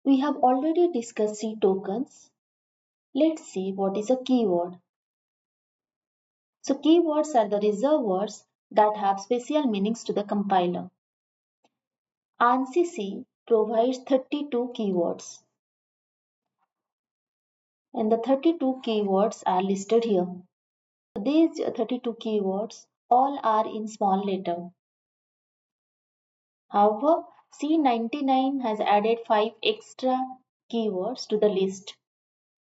We have already discussed C tokens. Let's see what is a keyword. So keywords are the reserved words that have special meanings to the compiler. ANSI C provides 32 keywords, and the 32 keywords are listed here. These 32 keywords all are in small letter. However, C99 has added 5 extra keywords to the list,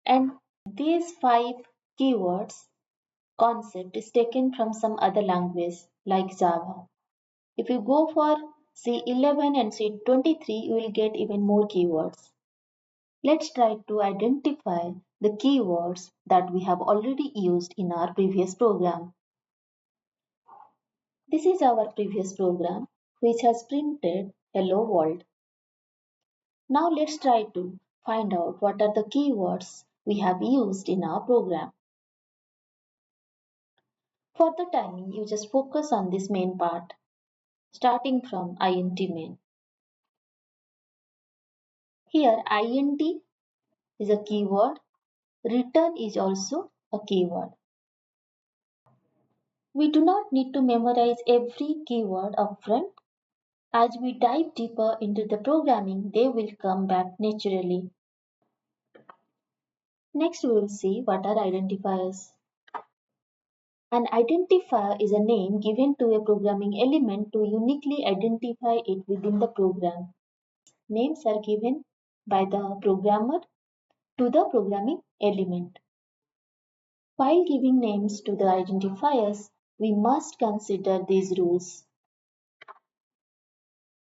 and these 5 keywords concept is taken from some other language like Java. If you go for C11 and C23, you will get even more keywords. Let's try to identify the keywords that we have already used in our previous program. This is our previous program which has printed hello world. Now let's try to find out what are the keywords we have used in our program. For the timing, you just focus on this main part, starting from int main. Here int is a keyword, return is also a keyword. We do not need to memorize every keyword upfront. As we dive deeper into the programming, they will come back naturally. Next, we will see what are identifiers. An identifier is a name given to a programming element to uniquely identify it within the program. Names are given by the programmer to the programming element. While giving names to the identifiers, we must consider these rules.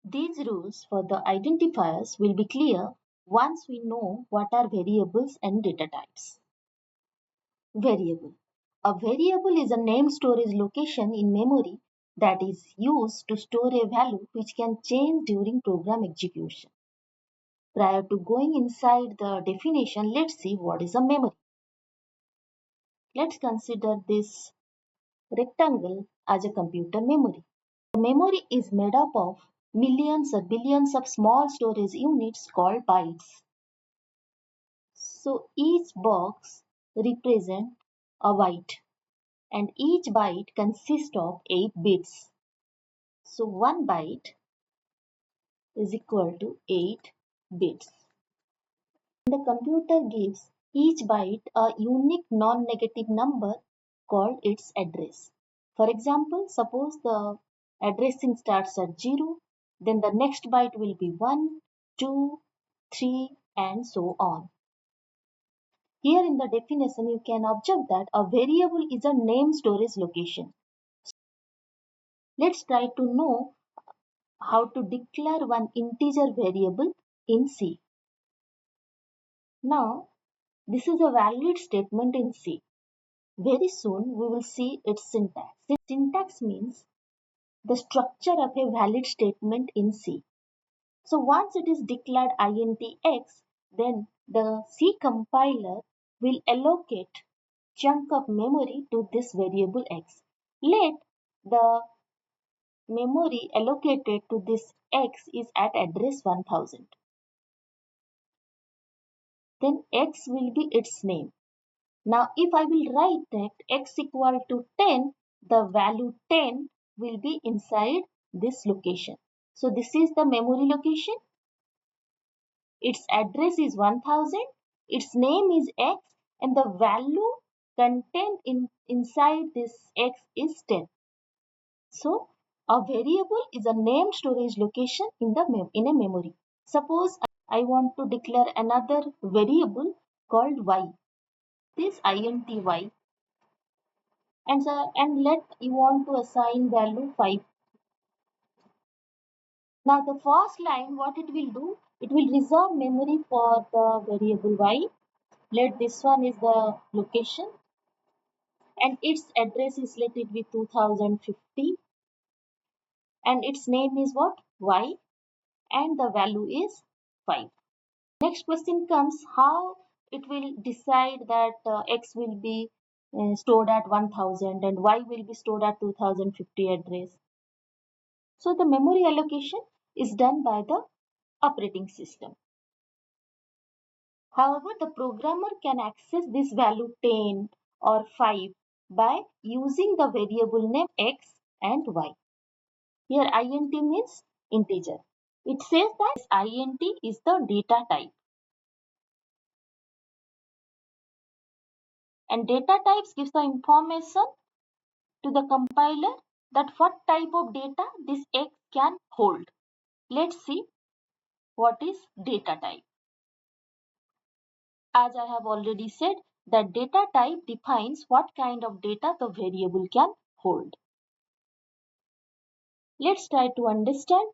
These rules for the identifiers will be clear once we know what are variables and data types. Variable. A variable is a name storage location in memory that is used to store a value which can change during program execution. Prior to going inside the definition, let's see what is a memory. Let's consider this rectangle as a computer memory. The memory is made up of millions or billions of small storage units called bytes. So each box represents a byte and each byte consists of 8 bits. So 1 byte is equal to 8 bits. The computer gives each byte a unique non-negative number called its address. For example, suppose the addressing starts at 0, then the next byte will be 1, 2, 3 and so on. Here in the definition you can observe that a variable is a name storage location. Let's try to know how to declare one integer variable in C. Now, this is a valid statement in C. Very soon we will see its syntax. Syntax means the structure of a valid statement in C. So once it is declared int(x), then the C compiler will allocate chunk of memory to this variable x. Let the memory allocated to this x is at address 1000. Then x will be its name. Now if I will write that x equal to 10, the value 10 will be inside this location. So this is the memory location. Its address is 1000, its name is x and the value contained inside this x is 10. So a variable is a named storage location in a memory. Suppose I want to declare another variable called y. This int(y) and let you want to assign value 5. Now the first line, what it will do, it will reserve memory for the variable y. Let this one is the location and its address is let it be 2050 and its name is what? Y and the value is 5. Next question comes, how it will decide that x will be stored at 1000 and y will be stored at 2050 address. So the memory allocation is done by the operating system. However, the programmer can access this value 10 or 5 by using the variable name x and y. Here int means integer. It says that int is the data type. And data types gives the information to the compiler that what type of data this x can hold. Let's see what is data type. As I have already said, that data type defines what kind of data the variable can hold. Let's try to understand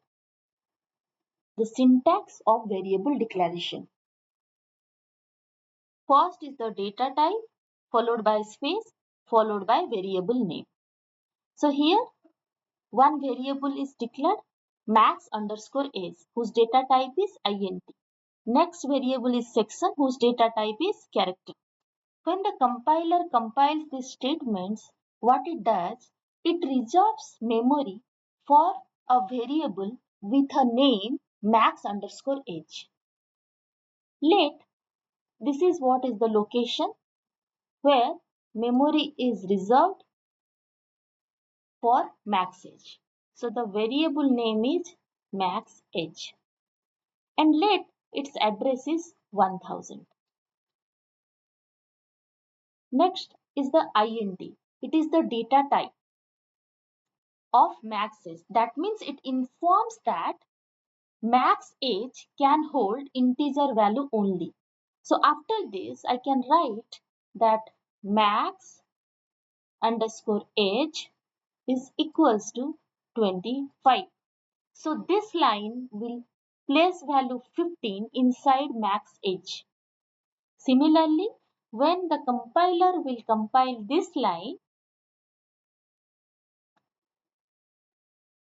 the syntax of variable declaration. First is the data type, followed by space, followed by variable name. So here one variable is declared max underscore age, whose data type is int. Next variable is section, whose data type is character. When the compiler compiles these statements, what it does, it reserves memory for a variable with a name max underscore age. Let this is what is the location where memory is reserved for max age. So the variable name is max age. And let its address is 1000. Next is the int. It is the data type of max age. That means it informs that max age can hold integer value only. So after this, I can write that max underscore age is equals to 25. So this line will place value 15 inside max age. Similarly, when the compiler will compile this line,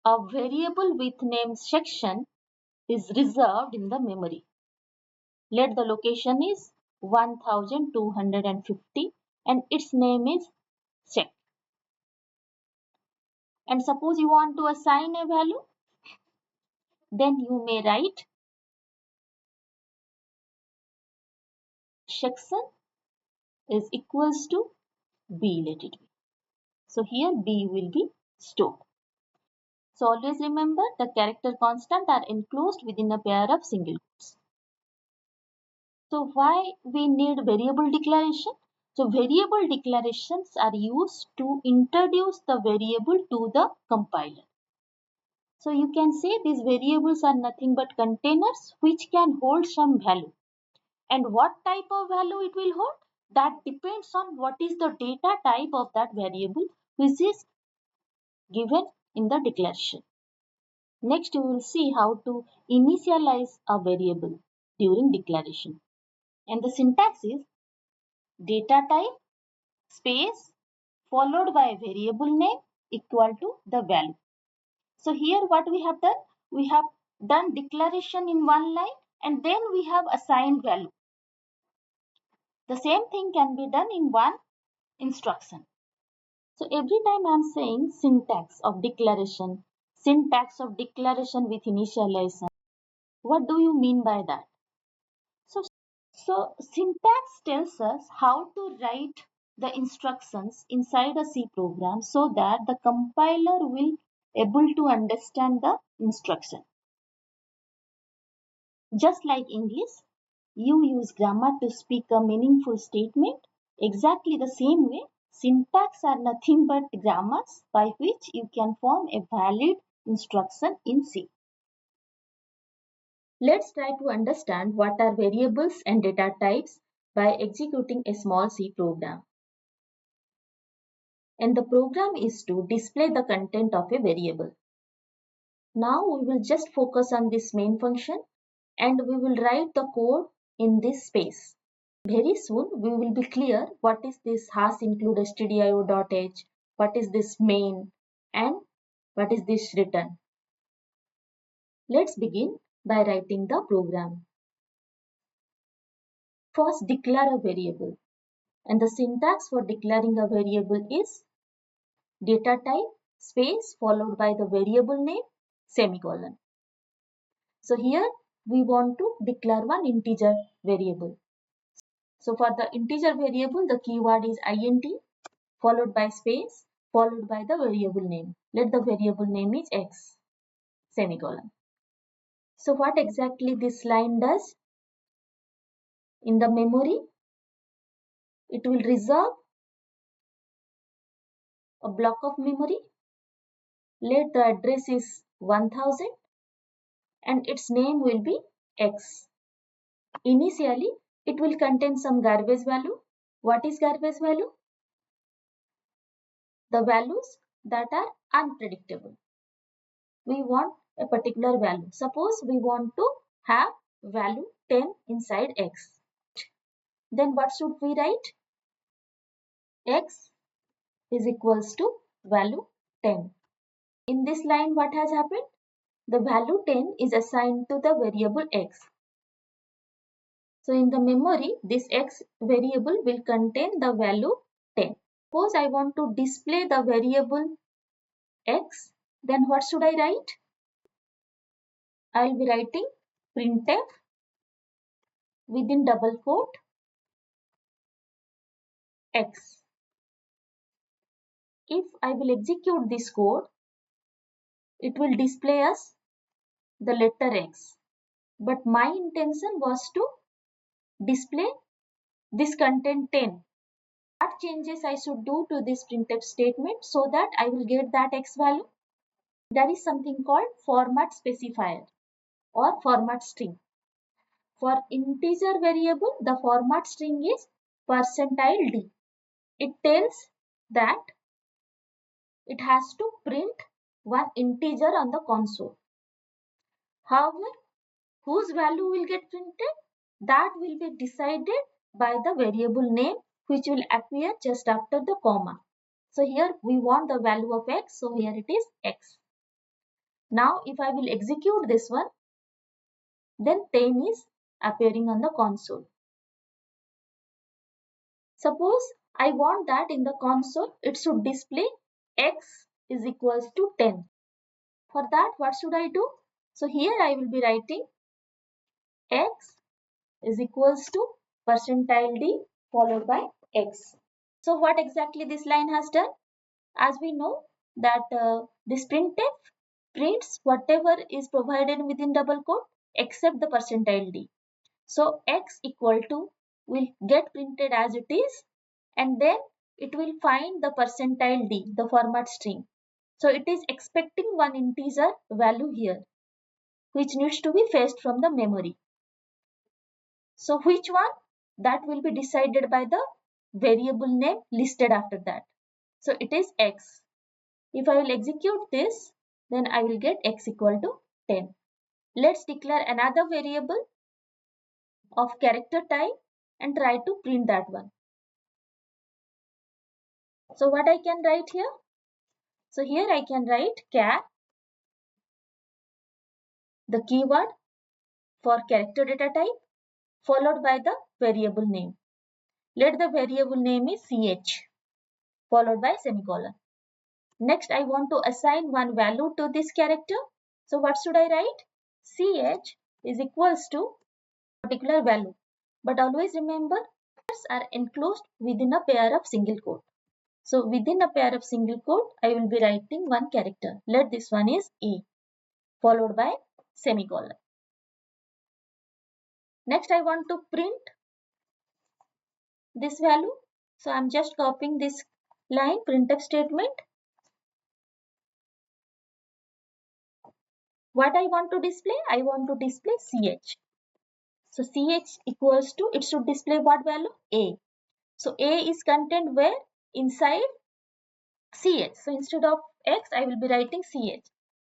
a variable with name section is reserved in the memory. Let the location is 1250 and its name is check. And suppose you want to assign a value, then you may write section is equals to b, let it be. So here b will be stored. So always remember the character constant are enclosed within a pair of single quotes. So why we need variable declaration? So variable declarations are used to introduce the variable to the compiler. So you can say these variables are nothing but containers which can hold some value. And what type of value it will hold? That depends on what is the data type of that variable which is given in the declaration. Next, we will see how to initialize a variable during declaration. And the syntax is data type space followed by variable name equal to the value. So here what we have done? We have done declaration in one line and then we have assigned value. The same thing can be done in one instruction. So every time I am saying syntax of declaration with initialization, what do you mean by that? So syntax tells us how to write the instructions inside a C program so that the compiler will able to understand the instruction. Just like English, you use grammar to speak a meaningful statement. Exactly the same way, syntax are nothing but grammars by which you can form a valid instruction in C. Let's try to understand what are variables and data types by executing a small C program. And the program is to display the content of a variable. Now we will just focus on this main function and we will write the code in this space. Very soon we will be clear what is this hash include stdio.h, what is this main and what is this return. Let's begin by writing the program. First declare a variable and the syntax for declaring a variable is data type space followed by the variable name semicolon. So here we want to declare one integer variable. So for the integer variable, the keyword is int followed by space followed by the variable name. Let the variable name is x, semicolon. So what exactly this line does? In the memory, it will reserve a block of memory. Let the address is 1000 and its name will be x. Initially, it will contain some garbage value. What is garbage value? The values that are unpredictable. We want a particular value. Suppose we want to have value 10 inside x. Then what should we write? X is equals to value 10. In this line, what has happened? The value 10 is assigned to the variable x. So in the memory, this x variable will contain the value 10. Suppose I want to display the variable x, then what should I write? I will be writing printf within double quote x. If I will execute this code, it will display us the letter x. But my intention was to display this content 10. What changes I should do to this printf statement so that I will get that x value? There is something called format specifier or format string. For integer variable, the format string is %d. It tells that it has to print one integer on the console. However, whose value will get printed? That will be decided by the variable name which will appear just after the comma. So here we want the value of x, so here it is x. Now if I will execute this one, then 10 is appearing on the console. Suppose I want that in the console it should display x is equals to 10. For that, what should I do? So here I will be writing x is equals to %d followed by x. So what exactly this line has done? As we know that this printf prints whatever is provided within double quote except the %d. So x equal to will get printed as it is and then it will find the %d, the format string. So it is expecting one integer value here which needs to be fetched from the memory. So which one? That will be decided by the variable name listed after that. So it is x. If I will execute this, then I will get x equal to 10. Let's declare another variable of character type and try to print that one. So what I can write here? So here I can write char, the keyword for character data type followed by the variable name. Let the variable name is ch followed by semicolon. Next I want to assign one value to this character. So what should I write? Ch is equals to particular value. But always remember, are enclosed within a pair of single quote. So within a pair of single quote, I will be writing one character. Let this one is A followed by semicolon. Next I want to print this value. So I'm just copying this line printf statement. What I want to display? I want to display ch. So ch equals to, it should display what value? A. So A is contained where? Inside ch. So instead of x, I will be writing ch.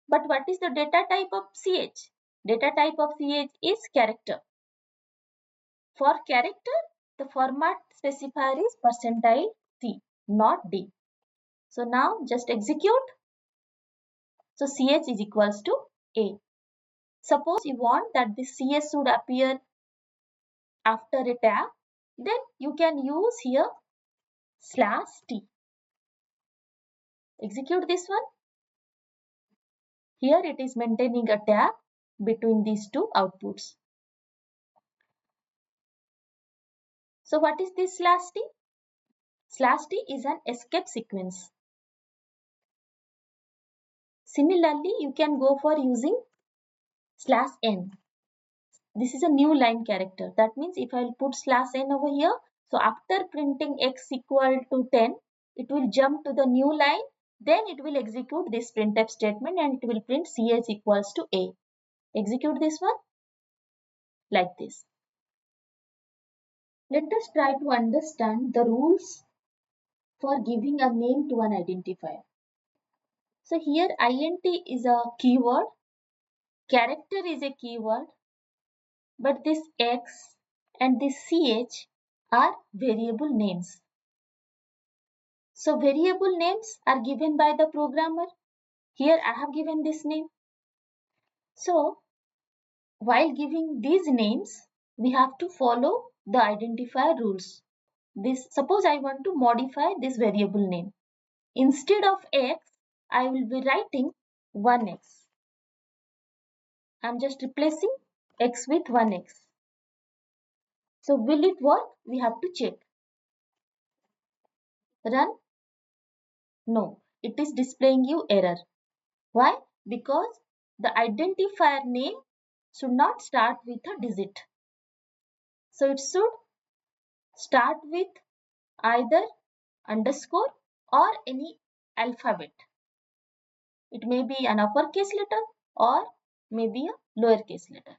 But what is the data type of ch? Data type of ch is character. For character, the format specifier is %c, not d. So now just execute. So ch is equals to a. Suppose you want that this ch should appear after a tab, then you can use here /t. Execute this one. Here it is maintaining a tab between these two outputs. So what is this slash t? Slash t is an escape sequence. Similarly, you can go for using slash n. This is a new line character. That means if I will put slash n over here, so after printing x equal to 10, it will jump to the new line. Then it will execute this printf statement and it will print ch equals to a. Execute this one like this. Let us try to understand the rules for giving a name to an identifier. So here int is a keyword, character is a keyword, but this x and this ch are variable names. So variable names are given by the programmer. Here I have given this name. So while giving these names, we have to follow the identifier rules. Suppose I want to modify this variable name. Instead of x, I will be writing 1x. I'm just replacing x with 1x. So will it work? We have to check. Run? No, it is displaying you error. Why? Because the identifier name should not start with a digit. So it should start with either underscore or any alphabet. It may be an uppercase letter or maybe a lowercase letter.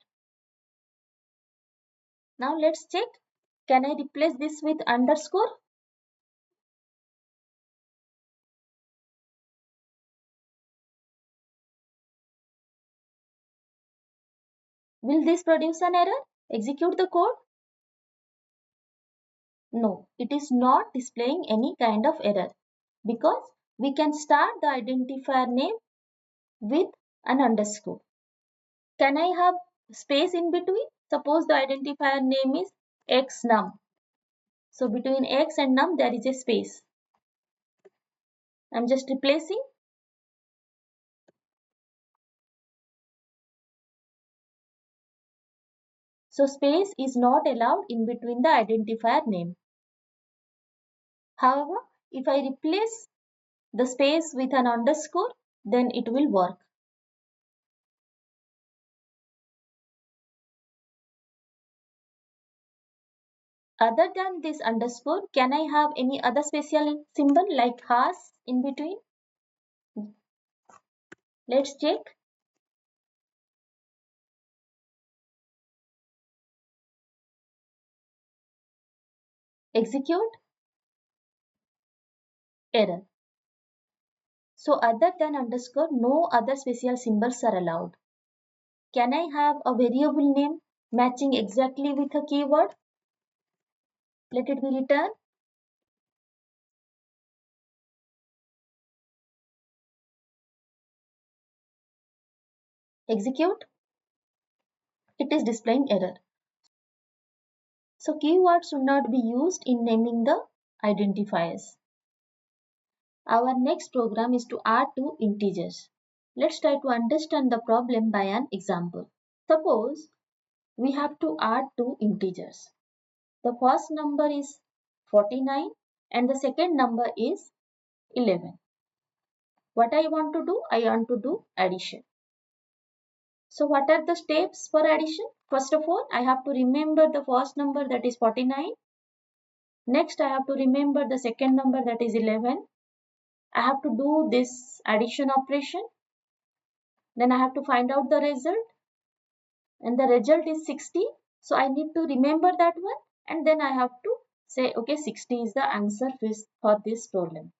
Now let's check. Can I replace this with underscore? Will this produce an error? Execute the code. No, it is not displaying any kind of error because we can start the identifier name with an underscore. Can I have space in between? Suppose the identifier name is xnum. So between x and num there is a space. I'm just replacing. So space is not allowed in between the identifier name. However, if I replace the space with an underscore, then it will work. Other than this underscore, can I have any other special symbol like hash in between? Let's check. Execute. Error. So other than underscore, no other special symbols are allowed. Can I have a variable name matching exactly with a keyword? Let it be returned. Execute. It is displaying error. So keywords should not be used in naming the identifiers. Our next program is to add two integers. Let's try to understand the problem by an example. Suppose we have to add two integers. The first number is 49 and the second number is 11. What I want to do? I want to do addition. So what are the steps for addition? First of all, I have to remember the first number, that is 49. Next, I have to remember the second number, that is 11. I have to do this addition operation. Then I have to find out the result. And the result is 60. So I need to remember that one. And then I have to say, okay, 60 is the answer for this problem.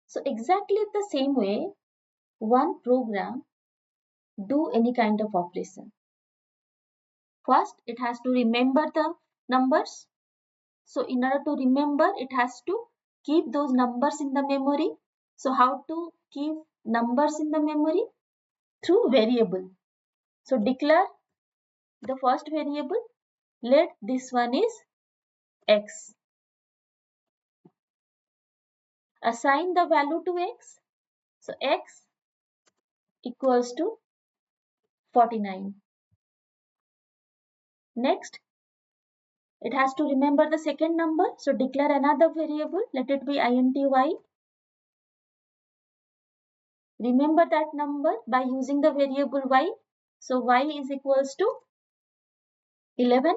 So exactly the same way, one program do any kind of operation. First, it has to remember the numbers. So in order to remember, it has to keep those numbers in the memory. So how to keep numbers in the memory? Through variable. So declare the first variable. Let this one is x. Assign the value to x. So x equals to 49. Next, It has to remember the second number. So declare another variable. Let it be inty. Remember that number by using the variable y. So y is equals to 11.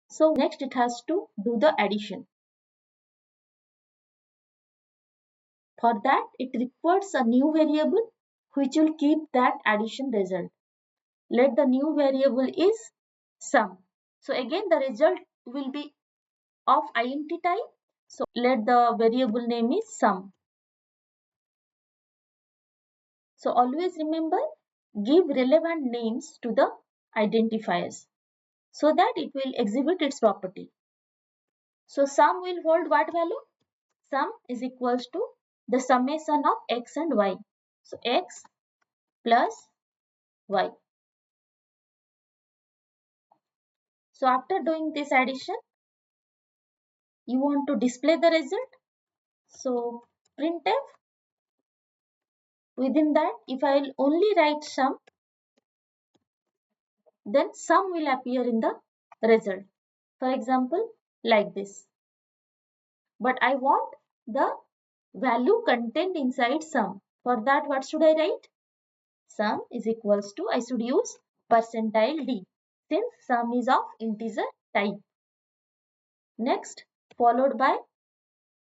So next it has to do the addition. For that it requires a new variable which will keep that addition result. Let the new variable is sum. So again the result will be of int type. So let the variable name is sum. So always remember, give relevant names to the identifiers so that it will exhibit its property. So sum will hold what value? Sum is equals to the summation of x and y. So x plus y. So after doing this addition, you want to display the result. So printf, within that if I will only write sum, then sum will appear in the result. For example, like this. But I want the value contained inside sum. For that, what should I write? Sum is equals to, I should use percentile d, since sum is of integer type. Next, followed by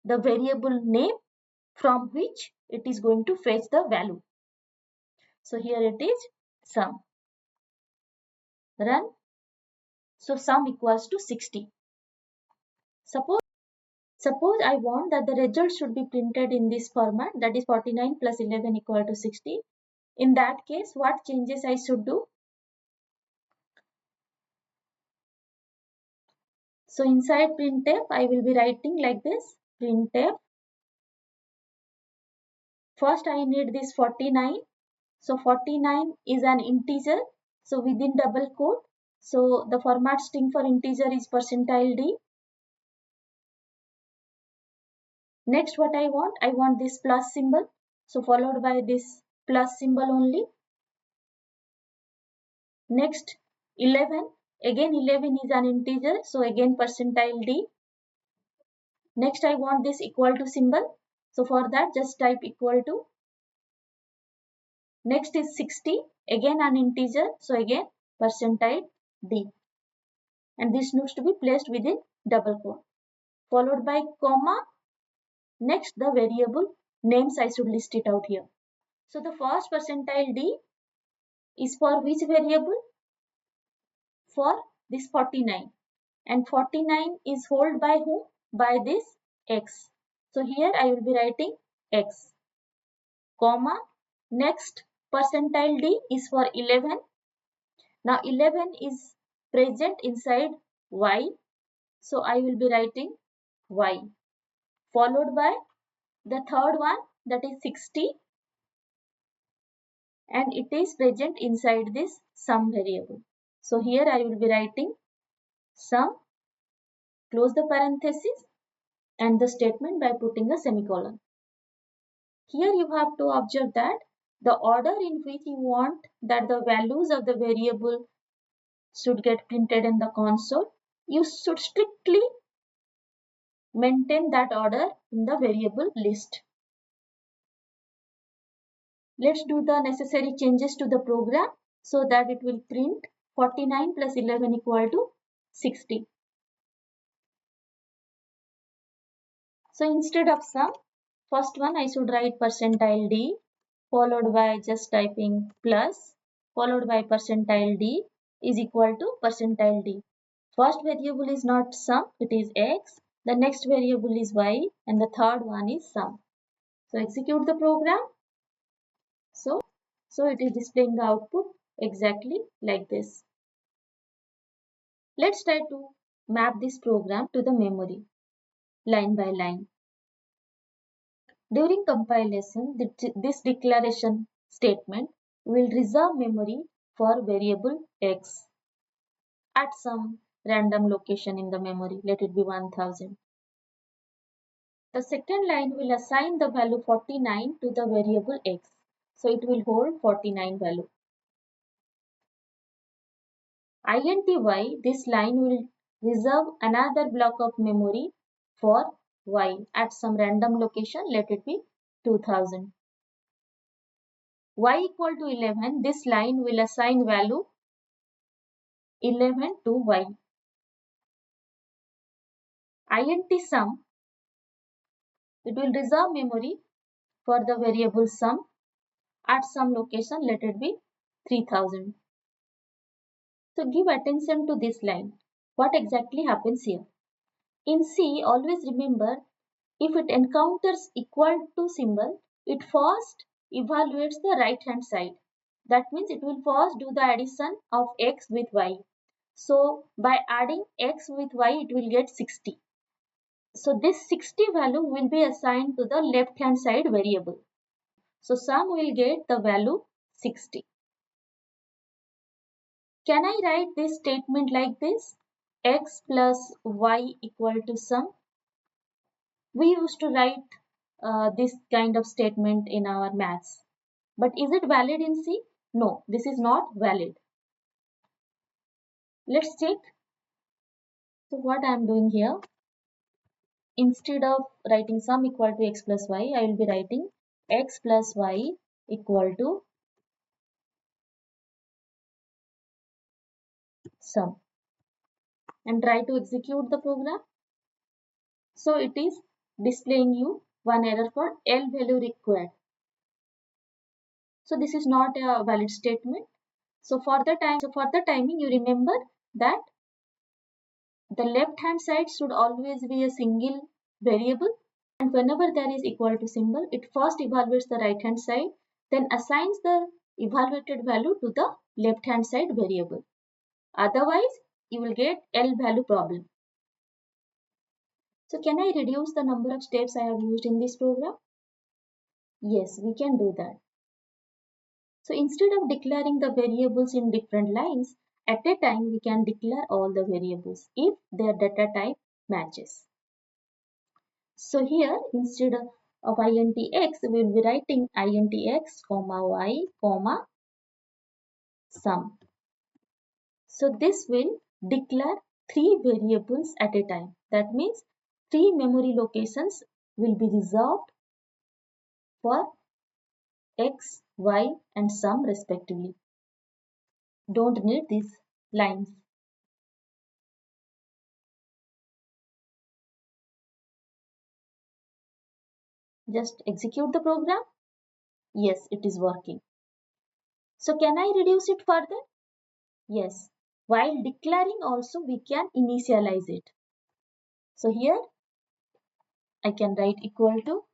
the variable name from which it is going to fetch the value. So here it is sum. Run. So sum equals to 60. Suppose I want that the result should be printed in this format, that is 49 plus 11 equal to 60. In that case, what changes I should do? So inside printf, I will be writing like this. Printf. First I need this 49. So 49 is an integer. So within double quote. So the format string for integer is percentile d. Next what I want this plus symbol. So followed by this plus symbol only. Next 11. Again 11 is an integer. So again percentile d. Next I want this equal to symbol. So for that just type equal to. Next is 60. Again an integer. So again percentile d. And this needs to be placed within double quote. Followed by comma. Next the variable names I should list it out here. So the first percentile d is for which variable? For this 49. And 49 is held by whom? By this x. So here I will be writing x, comma. Next percentile d is for 11. Now 11 is present inside y. So I will be writing y. Followed by the third one, that is 60. And it is present inside this sum variable. So here I will be writing sum, close the parenthesis, and the statement by putting a semicolon. Here you have to observe that the order in which you want that the values of the variable should get printed in the console, you should strictly maintain that order in the variable list. Let's do the necessary changes to the program so that it will print 49 plus 11 equal to 60. So instead of sum, first one I should write percentile d, followed by just typing plus, followed by percentile d is equal to percentile d. First variable is not sum, it is x. The next variable is y, and the third one is sum. So execute the program. So it is displaying the output exactly like this. Let's try to map this program to the memory line by line. During compilation, this declaration statement will reserve memory for variable x at some random location in the memory. Let it be 1000. The second line will assign the value 49 to the variable x. So it will hold 49 value. INTY, this line will reserve another block of memory for y at some random location, let it be 2000. Y equal to 11, this line will assign value 11 to y. INT sum, it will reserve memory for the variable sum at some location, let it be 3000. So give attention to this line. What exactly happens here? In C, always remember, if it encounters equal to symbol, it first evaluates the right hand side. That means it will first do the addition of x with y. So by adding x with y, it will get 60. So this 60 value will be assigned to the left hand side variable. So sum will get the value 60. Can I write this statement like this? X plus y equal to sum. We used to write this kind of statement in our maths. But is it valid in C? No, this is not valid. Let's check. So what I am doing here, instead of writing sum equal to x plus y, I will be writing x plus y equal to sum and try to execute the program. So it is displaying you one error called L value required. So this is not a valid statement. So for the timing, you remember that the left hand side should always be a single variable, and whenever there is equal to symbol, it first evaluates the right hand side, then assigns the evaluated value to the left hand side variable. Otherwise, you will get L value problem. So can I reduce the number of steps I have used in this program? Yes, we can do that. So instead of declaring the variables in different lines, at a time we can declare all the variables if their data type matches. So here instead of intx, we will be writing intx, comma y, comma sum. So this will declare three variables at a time. That means three memory locations will be reserved for x, y and sum respectively. Don't need these lines. Just execute the program. Yes, it is working. So can I reduce it further? Yes. While declaring also we can initialize it. So here I can write equal to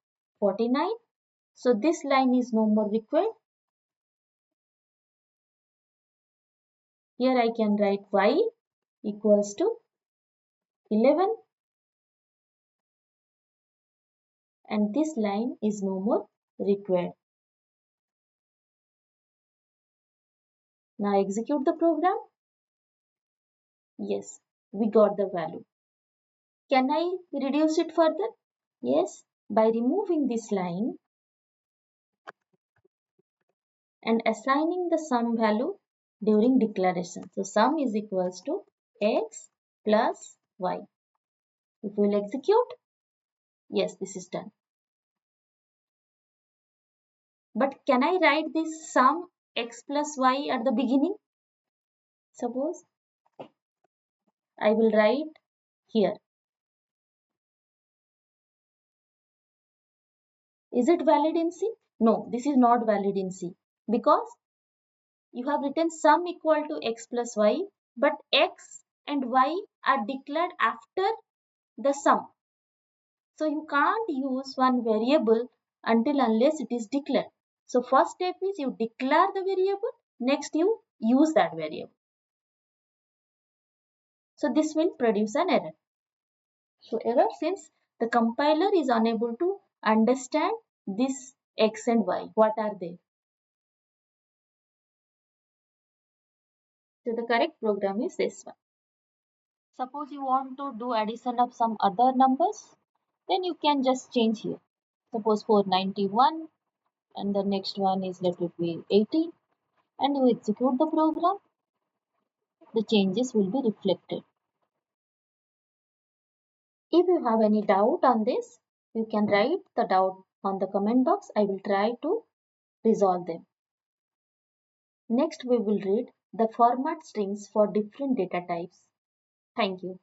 49. So this line is no more required. Here I can write y equals to 11 and this line is no more required. Now execute the program. Yes, we got the value. Can I reduce it further? Yes, by removing this line and assigning the sum value during declaration. So sum is equals to x plus y. If we will execute, yes, this is done. But can I write this sum x plus y at the beginning? Suppose I will write here. Is it valid in C? No, this is not valid in C because you have written sum equal to x plus y, but x and y are declared after the sum. So you can't use one variable until unless it is declared. So first step is you declare the variable, next you use that variable. So this will produce an error. So error since the compiler is unable to understand this x and y. What are they? So the correct program is this one. Suppose you want to do addition of some other numbers, then you can just change here. Suppose 491 and the next one is let it be 18 and you execute the program. the changes will be reflected. If you have any doubt on this, you can write the doubt on the comment box. I will try to resolve them. Next, we will read the format strings for different data types. Thank you.